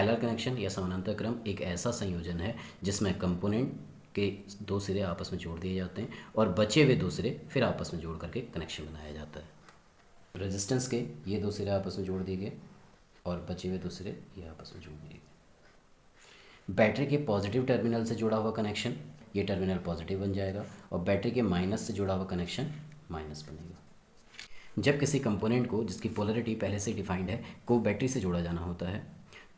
Parallel connection या समानांतर क्रम एक ऐसा संयोजन है जिसमें कंपोनेंट के दो सिरे आपस में जोड़ दिए जाते हैं और बचे हुए दो सिरे फिर आपस में जोड़ करके कनेक्शन बनाया जाता है। रेजिस्टेंस के ये दो सिरे आपस में जोड़ दिए गए और बचे हुए दो सिरे ये आपस में जोड़ दिए गए। बैटरी के पॉजिटिव टर्मिनल से जुड़ा हुआ कनेक्शन, ये टर्मिनल पॉजिटिव बन जाएगा और बैटरी के माइनस से जुड़ा हुआ कनेक्शन माइनस बनेगा। जब किसी कंपोनेंट को जिसकी पोलरिटी पहले से डिफाइंड है को बैटरी से जोड़ा जाना होता है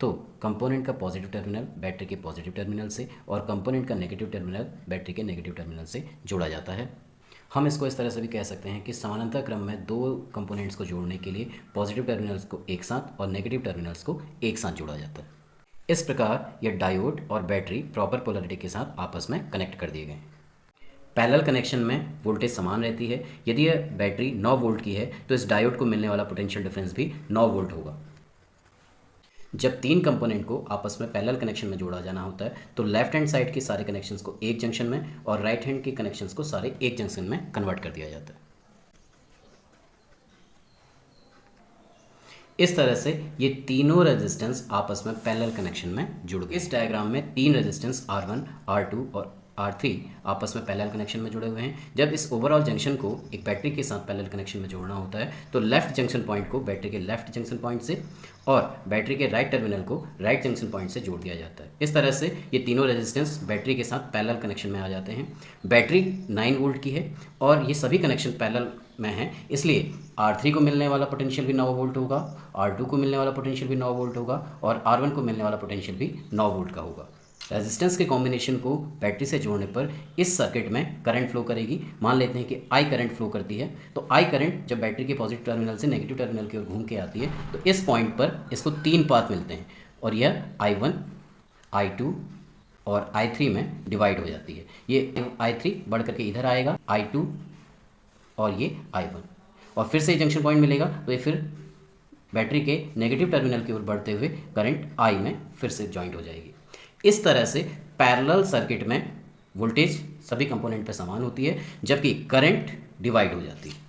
तो कंपोनेंट का पॉजिटिव टर्मिनल बैटरी के पॉजिटिव टर्मिनल से और कंपोनेंट का नेगेटिव टर्मिनल बैटरी के नेगेटिव टर्मिनल से जोड़ा जाता है। हम इसको इस तरह से भी कह सकते हैं कि समानांतर क्रम में दो कंपोनेंट्स को जोड़ने के लिए पॉजिटिव टर्मिनल्स को एक साथ और नेगेटिव टर्मिनल्स को एक साथ जोड़ा जाता है। इस प्रकार यह डायोड और बैटरी प्रॉपर पोलरिटी के साथ आपस में कनेक्ट कर दिए गए। पैरेलल कनेक्शन में वोल्टेज समान रहती है। यदि यह बैटरी 9 वोल्ट की है तो इस डायोड को मिलने वाला पोटेंशियल डिफरेंस भी 9 वोल्ट होगा। जब तीन कंपोनेंट को आपस में पैरेलल कनेक्शन में जोड़ा जाना होता है तो लेफ्ट हैंड साइड के सारे कनेक्शंस को एक जंक्शन में और राइट हैंड के कनेक्शंस को सारे एक जंक्शन में कन्वर्ट कर दिया जाता है। इस तरह से ये तीनों रेजिस्टेंस आपस में पैरेलल कनेक्शन में जुड़ गए। इस डायग्राम में तीन रेजिस्टेंस R1, R2 और R3 आपस में पैरेलल कनेक्शन में जुड़े हुए हैं। जब इस ओवरऑल जंक्शन को एक बैटरी के साथ पैरेलल कनेक्शन में जोड़ना होता है तो लेफ्ट जंक्शन पॉइंट को बैटरी के लेफ्ट जंक्शन पॉइंट से और बैटरी के राइट टर्मिनल को राइट जंक्शन पॉइंट से जोड़ दिया जाता है। इस तरह से ये तीनों रेजिस्टेंस बैटरी के साथ पैरेलल कनेक्शन में आ जाते हैं। बैटरी 9 वोल्ट की है और ये सभी कनेक्शन पैरेलल में हैं, इसलिए R3 को मिलने वाला पोटेंशियल भी 9 वोल्ट होगा, R2 को मिलने वाला पोटेंशियल भी 9 वोल्ट होगा और R1 को मिलने वाला पोटेंशियल भी 9 वोल्ट का होगा। रेजिस्टेंस के कॉम्बिनेशन को बैटरी से जोड़ने पर इस सर्किट में करंट फ्लो करेगी। मान लेते हैं कि I करंट फ्लो करती है तो I करंट जब बैटरी के पॉजिटिव टर्मिनल से नेगेटिव टर्मिनल की ओर घूम के आती है तो इस पॉइंट पर इसको तीन पाथ मिलते हैं और यह I1, I2 और I3 में डिवाइड हो जाती है। ये I3 बढ़ करके इधर आएगा, I2 और ये I1 और फिर से जंक्शन पॉइंट मिलेगा तो ये फिर बैटरी के नेगेटिव टर्मिनल की ओर बढ़ते हुए करंट I में फिर से जॉइंट हो जाएगी। इस तरह से पैरेलल सर्किट में वोल्टेज सभी कंपोनेंट पर समान होती है जबकि करंट डिवाइड हो जाती है।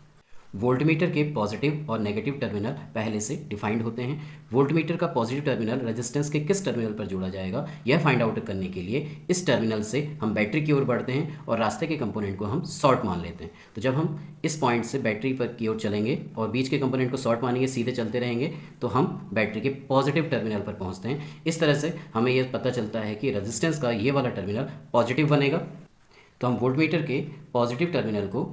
वोल्टमीटर के पॉजिटिव और नेगेटिव टर्मिनल पहले से डिफाइंड होते हैं। वोल्टमीटर का पॉजिटिव टर्मिनल रेजिस्टेंस के किस टर्मिनल पर जोड़ा जाएगा यह फाइंड आउट करने के लिए इस टर्मिनल से हम बैटरी की ओर बढ़ते हैं और रास्ते के कंपोनेंट को हम शॉर्ट मान लेते हैं। तो जब हम इस पॉइंट से बैटरी पर की ओर चलेंगे और बीच के कंपोनेंट को शॉर्ट मानेंगे, सीधे चलते रहेंगे तो हम बैटरी के पॉजिटिव टर्मिनल पर पहुँचते हैं। इस तरह से हमें यह पता चलता है कि रेजिस्टेंस का ये वाला टर्मिनल पॉजिटिव बनेगा तो हम वोल्टमीटर के पॉजिटिव टर्मिनल को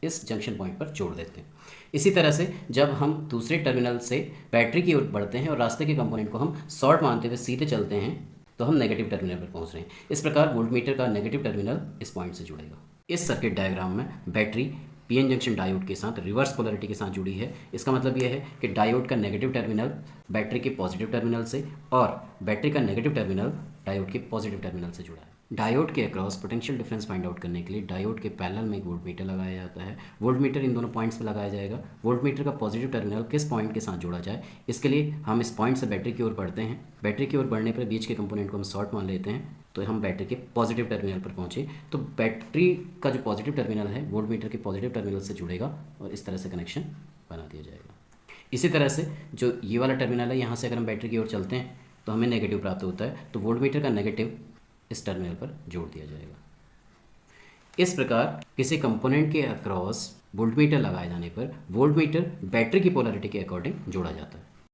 इस जंक्शन पॉइंट पर जोड़ देते हैं। इसी तरह से जब हम दूसरे टर्मिनल से बैटरी की ओर बढ़ते हैं और रास्ते के कंपोनेंट को हम शॉर्ट मानते हुए सीधे चलते हैं तो हम नेगेटिव टर्मिनल पर पहुंच रहे हैं। इस प्रकार वोल्टमीटर का नेगेटिव टर्मिनल इस पॉइंट से जुड़ेगा। इस सर्किट डायग्राम में बैटरी पीएन जंक्शन डायोड के साथ रिवर्स पोलरिटी के साथ जुड़ी है। इसका मतलब यह है कि डायोड का नेगेटिव टर्मिनल बैटरी के पॉजिटिव टर्मिनल से और बैटरी का नेगेटिव टर्मिनल डायोड के पॉजिटिव टर्मिनल से जुड़ा है। डायोड के across potential difference find out करने के लिए डायोड के पैरेलल में एक वोल्टमीटर लगाया जाता है। वोल्टमीटर इन दोनों पॉइंट्स पर लगाया जाएगा। वोल्टमीटर का पॉजिटिव टर्मिनल किस पॉइंट के साथ जोड़ा जाए इसके लिए हम इस पॉइंट से बैटरी की ओर बढ़ते हैं। बैटरी की ओर बढ़ने पर बीच के कंपोनेंट को हम शॉर्ट मान लेते हैं तो हम बैटरी के पॉजिटिव टर्मिनल पर पहुँचे तो बैटरी का जो पॉजिटिव टर्मिनल है वोल्टमीटर के पॉजिटिव टर्मिनल से जुड़ेगा और इस तरह से कनेक्शन बना दिया जाएगा। इसी तरह से जो ये वाला टर्मिनल है यहाँ से अगर हम बैटरी की ओर चलते हैं तो हमें नेगेटिव प्राप्त होता है तो वोल्टमीटर का नेगेटिव इस टर्मिनल पर जोड़ दिया जाएगा। इस प्रकार किसी कंपोनेंट के अक्रॉस वोल्टमीटर लगाए जाने पर वोल्टमीटर बैटरी की पोलरिटी के अकॉर्डिंग जोड़ा जाता है।